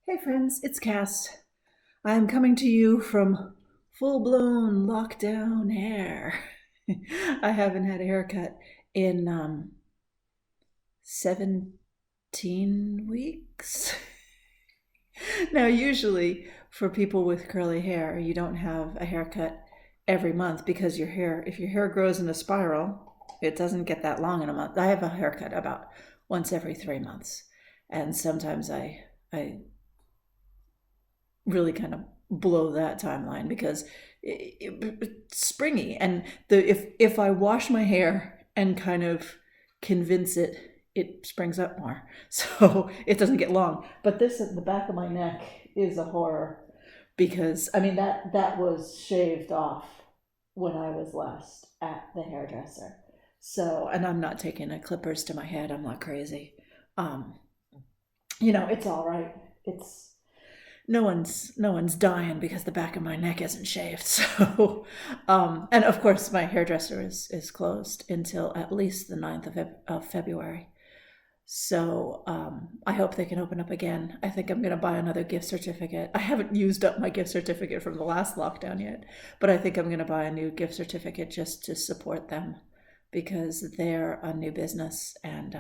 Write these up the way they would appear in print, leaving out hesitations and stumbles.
Hey friends, it's Cass. I'm coming to you from full-blown lockdown hair. I haven't had a haircut in 17 weeks. Now, usually for people with curly hair, you don't have a haircut every month because if your hair grows in a spiral, it doesn't get that long in a month. I have a haircut about once every 3 months. And sometimes I really kind of blow that timeline because it's springy, and if I wash my hair and kind of convince it springs up more, so it doesn't get long. But this at the back of my neck is a horror because I mean that was shaved off when I was last at the hairdresser. So, and I'm not taking a clippers to my head. I'm not crazy. Um, it's all right. It's no one's dying because the back of my neck isn't shaved. So, and of course, my hairdresser is closed until at least the 9th of February. So I hope they can open up again. I think I'm going to buy another gift certificate. I haven't used up my gift certificate from the last lockdown yet, but I think I'm going to buy a new gift certificate just to support them because they're a new business and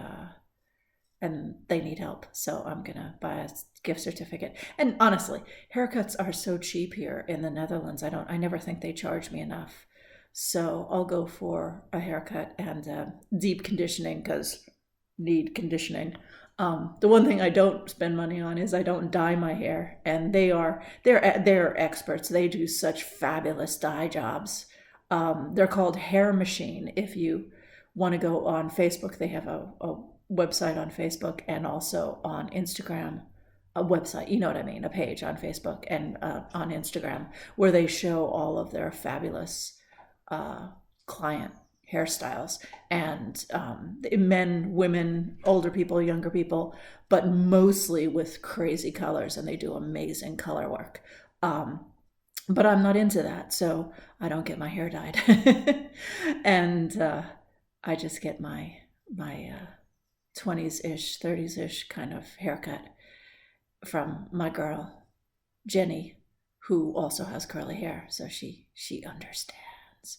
they need help. So I'm gonna buy a gift certificate. And honestly, haircuts are so cheap here in the Netherlands. I never think they charge me enough. So I'll go for a haircut and deep conditioning because need conditioning. The one thing I don't spend money on is I don't dye my hair, and they're experts. They do such fabulous dye jobs. They're called Hair Machine. If you want to go on Facebook, they have a website on Facebook and also on Instagram, a website, you know what I mean, a page on Facebook and on Instagram where they show all of their fabulous client hairstyles and men, women, older people, younger people, but mostly with crazy colors, and they do amazing color work. But I'm not into that, so I don't get my hair dyed. And I just get my 20s-ish, 30s-ish kind of haircut from my girl, Jenny, who also has curly hair, so she understands.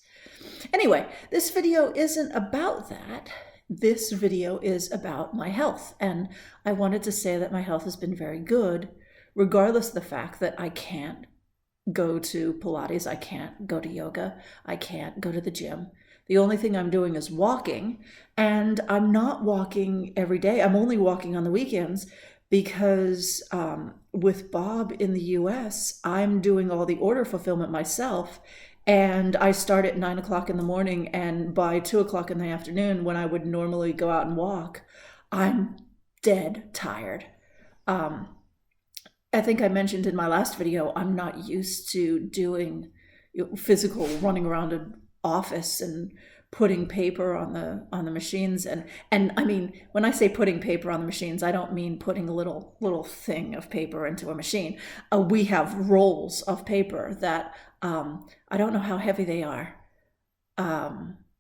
Anyway, this video isn't about that. This video is about my health, and I wanted to say that my health has been very good, regardless of the fact that I can't go to Pilates, I can't go to yoga, I can't go to the gym. The only thing I'm doing is walking, and I'm not walking every day. I'm only walking on the weekends because with Bob in the US, I'm doing all the order fulfillment myself. And I start at 9 o'clock in the morning, and by 2 o'clock in the afternoon, when I would normally go out and walk, I'm dead tired. I think I mentioned in my last video, I'm not used to doing physical running around an office and putting paper on the machines, and I mean, when I say putting paper on the machines, I don't mean putting a little thing of paper into a machine. We have rolls of paper that I don't know how heavy they are,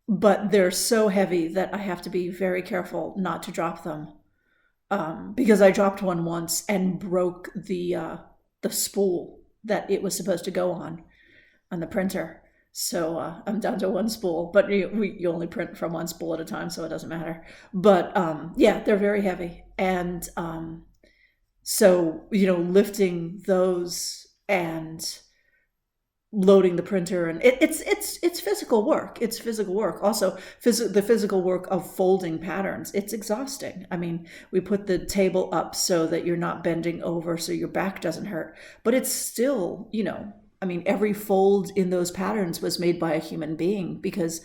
but they're so heavy that I have to be very careful not to drop them, because I dropped one once and broke the spool that it was supposed to go on the printer. So I'm down to one spool, but you only print from one spool at a time, so it doesn't matter. But yeah, they're very heavy, and so lifting those and loading the printer, and it's physical work. It's physical work. Also, the physical work of folding patterns. It's exhausting. I mean, we put the table up so that you're not bending over, so your back doesn't hurt. But it's still, I mean, every fold in those patterns was made by a human being because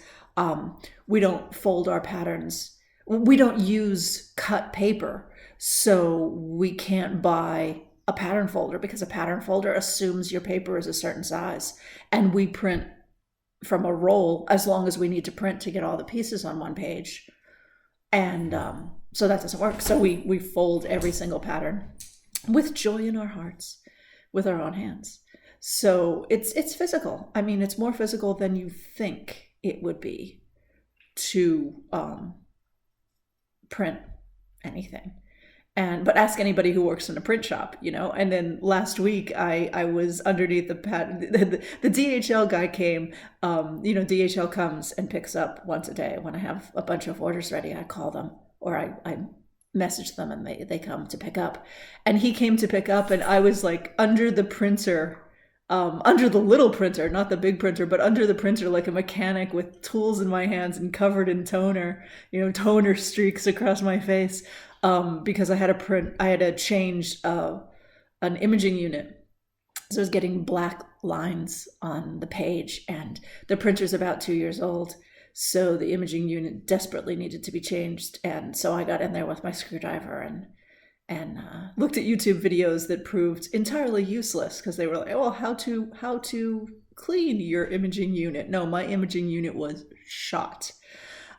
we don't fold our patterns. We don't use cut paper, so we can't buy a pattern folder because a pattern folder assumes your paper is a certain size, and we print from a roll as long as we need to print to get all the pieces on one page, and so that doesn't work. So we fold every single pattern with joy in our hearts, with our own hands. So it's physical. I mean, it's more physical than you think it would be to print anything. But ask anybody who works in a print shop, you know. And then last week I was underneath the pad. The DHL guy came. You know, DHL comes and picks up once a day. When I have a bunch of orders ready, I call them, or I message them, and they come to pick up. And he came to pick up, and I was like under the printer. Under the little printer, not the big printer, but under the printer, like a mechanic with tools in my hands and covered in toner, you know, toner streaks across my face, because I had to change an imaging unit. So I was getting black lines on the page, and the printer's about 2 years old. So the imaging unit desperately needed to be changed. And so I got in there with my screwdriver and looked at YouTube videos that proved entirely useless, because they were like, "Oh, how to clean your imaging unit." No, my imaging unit was shot.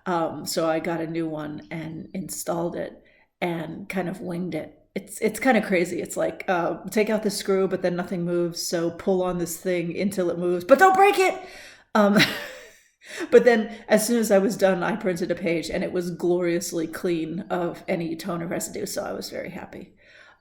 So I got a new one and installed it and kind of winged it. It's kind of crazy. It's like, take out the screw, but then nothing moves. So pull on this thing until it moves, but don't break it. But then as soon as I was done, I printed a page, and it was gloriously clean of any toner residue. So I was very happy.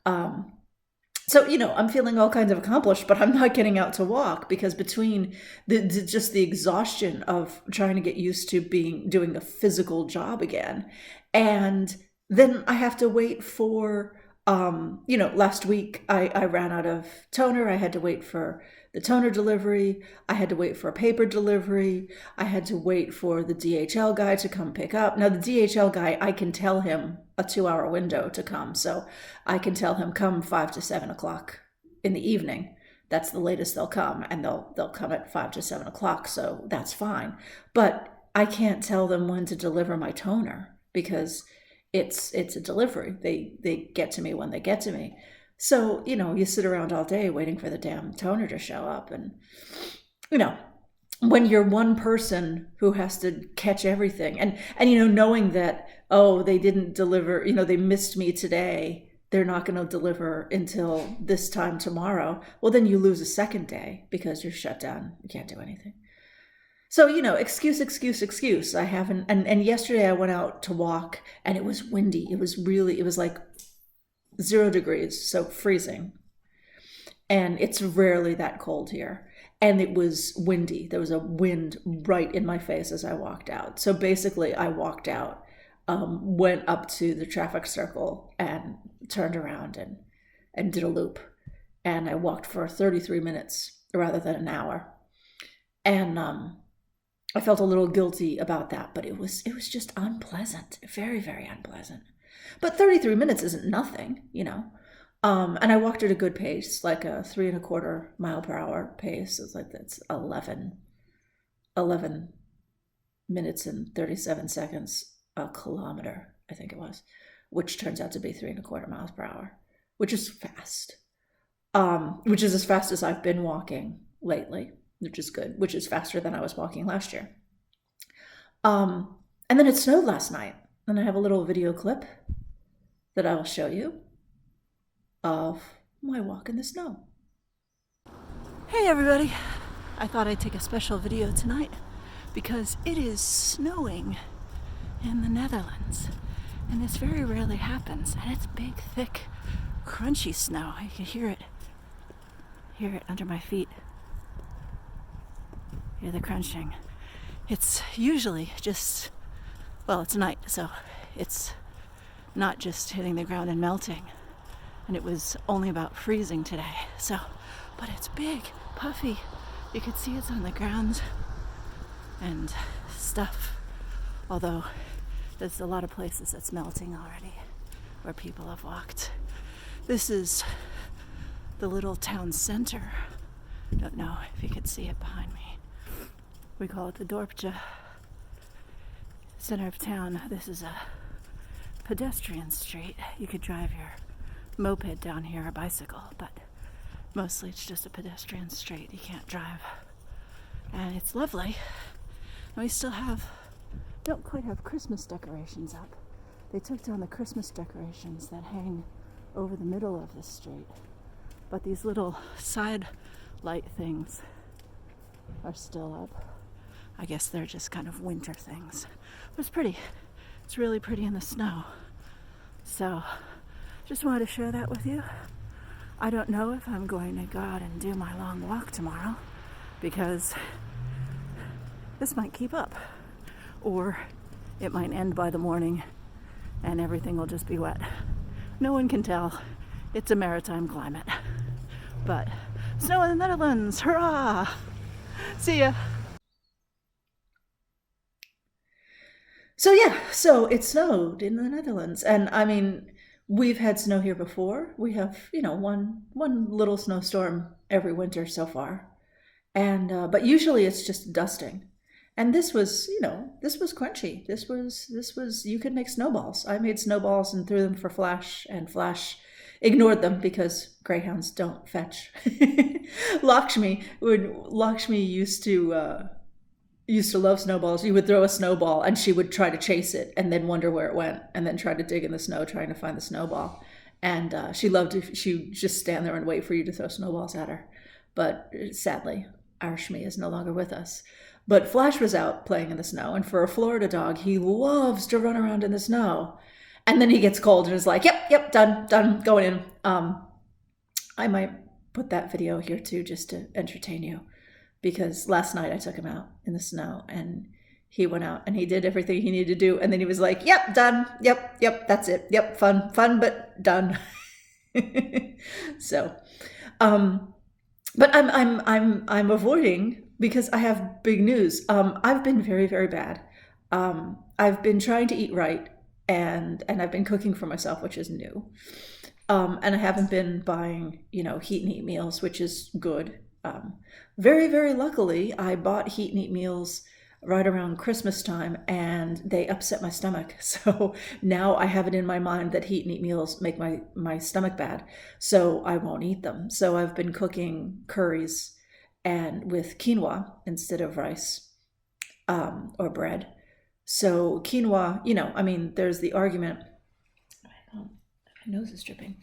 So, you know, I'm feeling all kinds of accomplished, but I'm not getting out to walk, because between just the exhaustion of trying to get used to doing the physical job again, and then I have to wait for, you know, last week I ran out of toner. I had to wait for the toner delivery. I had to wait for a paper delivery. I had to wait for the DHL guy to come pick up. Now, the DHL guy, I can tell him a 2-hour window to come. So I can tell him, come 5 to 7 o'clock in the evening. That's the latest they'll come, and they'll come at 5 to 7 o'clock. So that's fine. But I can't tell them when to deliver my toner, because it's a delivery. They get to me when they get to me. So, you know, you sit around all day waiting for the damn toner to show up. And, you know, when you're one person who has to catch everything, and you know, knowing that, oh, they didn't deliver, you know, they missed me today, they're not going to deliver until this time tomorrow. Well, then you lose a second day because you're shut down. You can't do anything. So, you know, excuse. I haven't, and yesterday I went out to walk, and it was windy. It was like 0 degrees, so freezing. And it's rarely that cold here. And it was windy. There was a wind right in my face as I walked out. So basically I walked out, went up to the traffic circle and turned around and did a loop. And I walked for 33 minutes rather than an hour. And I felt a little guilty about that, but it was just unpleasant, very, very unpleasant. But 33 minutes isn't nothing, you know. And I walked at a good pace, like a 3.25 mile per hour pace. It's like that's 11 minutes and 37 seconds a kilometer, I think it was, which turns out to be 3.25 miles per hour, which is fast. Which is as fast as I've been walking lately, which is good, which is faster than I was walking last year. And then it snowed last night, and I have a little video clip that I will show you of my walk in the snow. Hey everybody, I thought I'd take a special video tonight because it is snowing in the Netherlands, and this very rarely happens, and it's big, thick, crunchy snow. I can hear it under my feet. Hear the crunching. It's usually just, well, it's night, so it's not just hitting the ground and melting. And it was only about freezing today. So, but it's big, puffy. You could see it's on the ground and stuff. Although there's a lot of places that's melting already where people have walked. This is the little town center. Don't know if you could see it behind me. We call it the Dorpje. Center of town. This is a pedestrian street. You could drive your moped down here, or bicycle, but mostly it's just a pedestrian street. You can't drive. And it's lovely. And we still don't quite have Christmas decorations up. They took down the Christmas decorations that hang over the middle of the street. But these little side light things are still up. I guess they're just kind of winter things. But it's pretty. It's really pretty in the snow. So just wanted to share that with you. I don't know if I'm going to go out and do my long walk tomorrow because this might keep up, or it might end by the morning and everything will just be wet. No one can tell. It's a maritime climate. But snow in the Netherlands, hurrah! See ya! So it snowed in the Netherlands, and I mean, we've had snow here before. We have, one little snowstorm every winter so far, and but usually it's just dusting. And this was crunchy. This was you could make snowballs. I made snowballs and threw them for Flash, and Flash ignored them because greyhounds don't fetch. Lakshmi used to love snowballs. You would throw a snowball and she would try to chase it and then wonder where it went and then try to dig in the snow trying to find the snowball. And she would just stand there and wait for you to throw snowballs at her. But sadly, our Shmi is no longer with us. But Flash was out playing in the snow, and for a Florida dog, he loves to run around in the snow. And then he gets cold and is like, yep, done, going in. I might put that video here too, just to entertain you, because last night I took him out in the snow and he went out and he did everything he needed to do. And then he was like, yep, done. Yep, that's it. Yep, fun, but done. So, but I'm avoiding because I have big news. I've been very, very bad. I've been trying to eat right, and I've been cooking for myself, which is new. And I haven't been buying, heat and eat meals, which is good. Very, very luckily, I bought heat and eat meals right around Christmas time, and they upset my stomach. So now I have it in my mind that heat and eat meals make my stomach bad, so I won't eat them. So I've been cooking curries and with quinoa instead of rice or bread. So quinoa, there's the argument. My nose is dripping.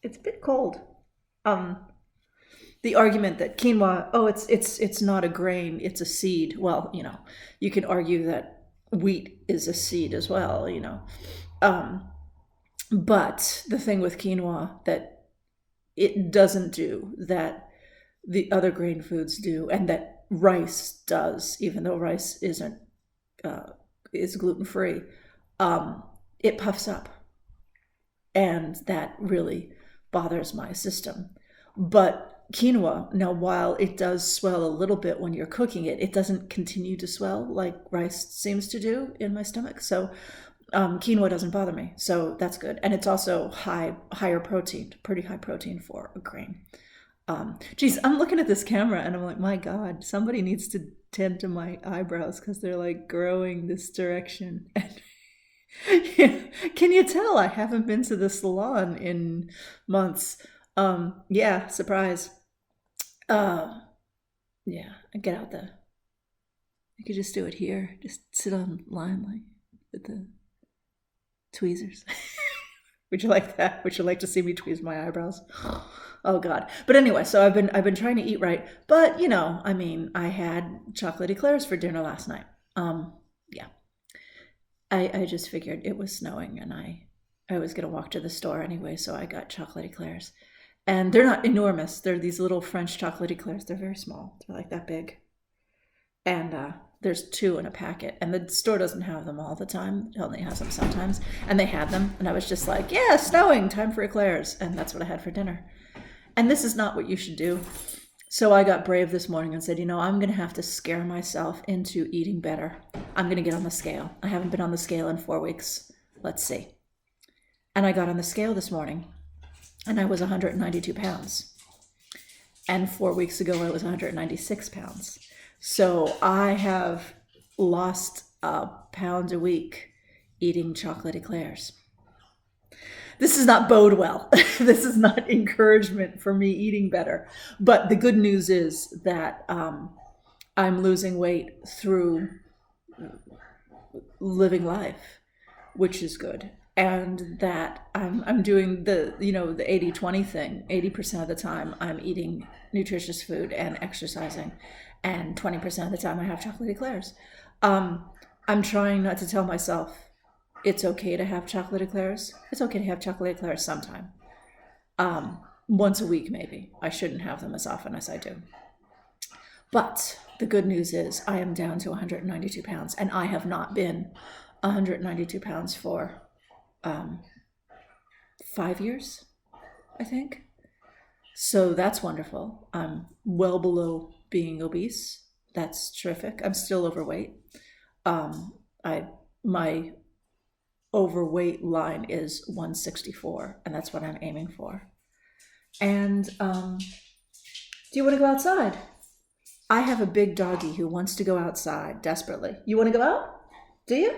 It's a bit cold. The argument that quinoa, it's not a grain, it's a seed. Well, you can argue that wheat is a seed as well, But the thing with quinoa that it doesn't do that the other grain foods do, and that rice does, even though rice is gluten-free, it puffs up. And that really bothers my system. But quinoa, now while it does swell a little bit when you're cooking it, it doesn't continue to swell like rice seems to do in my stomach. So quinoa doesn't bother me. So that's good. And it's also higher protein, pretty high protein for a grain. I'm looking at this camera and I'm like, my God, somebody needs to tend to my eyebrows because they're like growing this direction. And can you tell I haven't been to the salon in months? Yeah, surprise. I get out I could just do it here. Just sit on line like with the tweezers. Would you like that? Would you like to see me tweeze my eyebrows? Oh God. But anyway, so I've been trying to eat right. But I had chocolate eclairs for dinner last night. I just figured it was snowing and I was gonna walk to the store anyway, so I got chocolate eclairs. And they're not enormous. They're these little French chocolate eclairs. They're very small. They're like that big. And there's 2 in a packet. And the store doesn't have them all the time. It only has them sometimes. And they had them. And I was just like, yeah, snowing, time for eclairs. And that's what I had for dinner. And this is not what you should do. So I got brave this morning and said, I'm going to have to scare myself into eating better. I'm going to get on the scale. I haven't been on the scale in 4 weeks. Let's see. And I got on the scale this morning. And I was 192 pounds. And 4 weeks ago, I was 196 pounds. So I have lost a pound a week eating chocolate eclairs. This does not bode well. This is not encouragement for me eating better. But the good news is that I'm losing weight through living life, which is good. And that I'm doing the 80-20 thing. 80% of the time I'm eating nutritious food and exercising, and 20% of the time I have chocolate eclairs. I'm trying not to tell myself it's okay to have chocolate eclairs. It's okay to have chocolate eclairs sometime. Once a week, maybe. I shouldn't have them as often as I do. But the good news is I am down to 192 pounds, and I have not been 192 pounds for 5 years, I think. So that's wonderful. I'm well below being obese. That's terrific. I'm still overweight. My overweight line is 164, and that's what I'm aiming for. And do you want to go outside? I have a big doggie who wants to go outside desperately. You want to go out? Do you?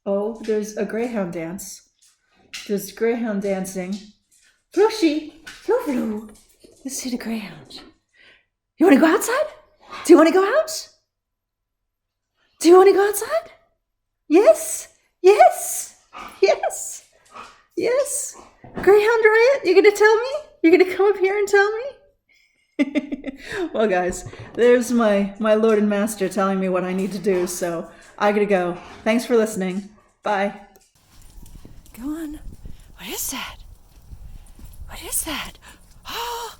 Oh, there's a greyhound dance. There's greyhound dancing. Flushy, flu. Let's see the greyhound. You want to go outside? Do you want to go out? Do you want to go outside? Yes, yes, yes, yes. Greyhound Riot, you're going to tell me? You're going to come up here and tell me? Well, guys, there's my Lord and Master telling me what I need to do, so I gotta go. Thanks for listening. Bye. Go on. What is that? What is that? Oh!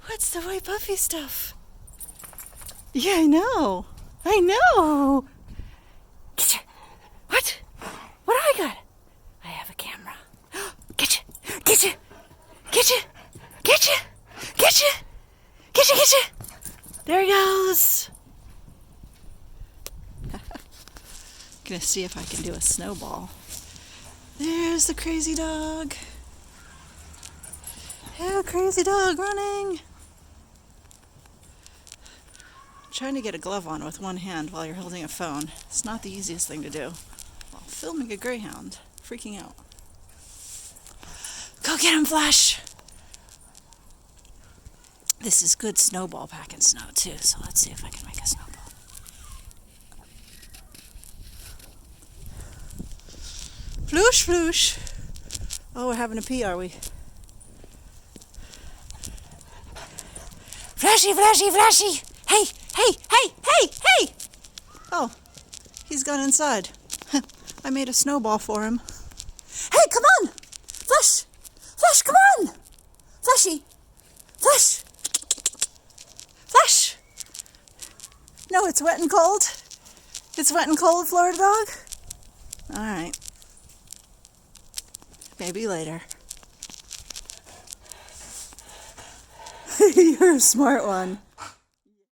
What's the white puffy stuff? Yeah, I know. I know. Getcha. What? What do I got? I have a camera. Getcha. Getcha. Getcha. Getcha. Getcha. Getcha. Getcha. There he goes. Gonna see if I can do a snowball. There's the crazy dog. Yeah, crazy dog running. Trying to get a glove on with one hand while you're holding a phone. It's not the easiest thing to do. While filming a greyhound, freaking out. Go get him, Flash! This is good snowball packing snow too, so let's see if I can make a snowball. Floosh, floosh. Oh, we're having a pee, are we? Flashy, flashy, flashy! Hey, hey, hey, hey, hey! Oh, he's gone inside. I made a snowball for him. Hey, come on! Flash! Flash, come on! Flashy! Flash! Flash! No, it's wet and cold. It's wet and cold, Florida dog. All right. Maybe later. You're a smart one.